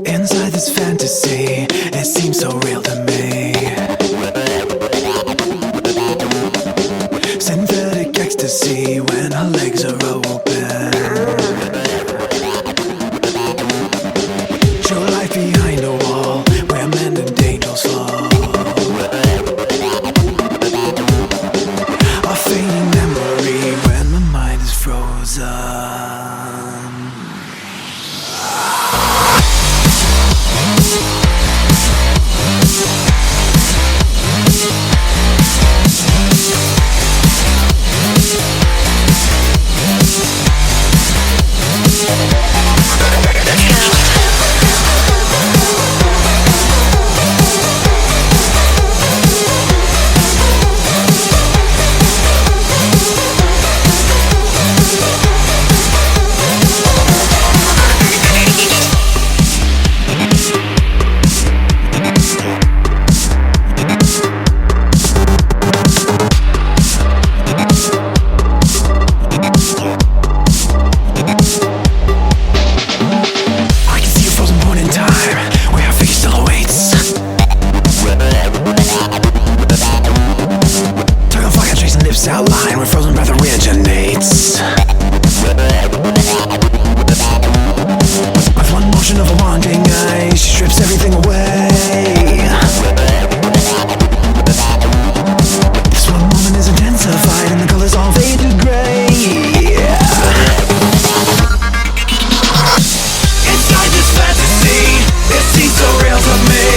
Inside this fantasy, it seems so real to me. Synthetic ecstasy when her legs are open. Show life behind a wall where men and angels fall. A fading memory when my mind is frozen. Outline where frozen breath originates. With one motion of a wanting eye, she strips everything away. This one moment is intensified and the colors all fade to gray. Inside this fantasy, it seems so real to me.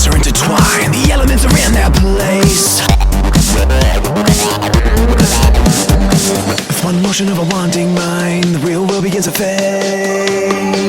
Are intertwined, the elements are in their place. With one motion of a wanting mind, the real world begins to fade.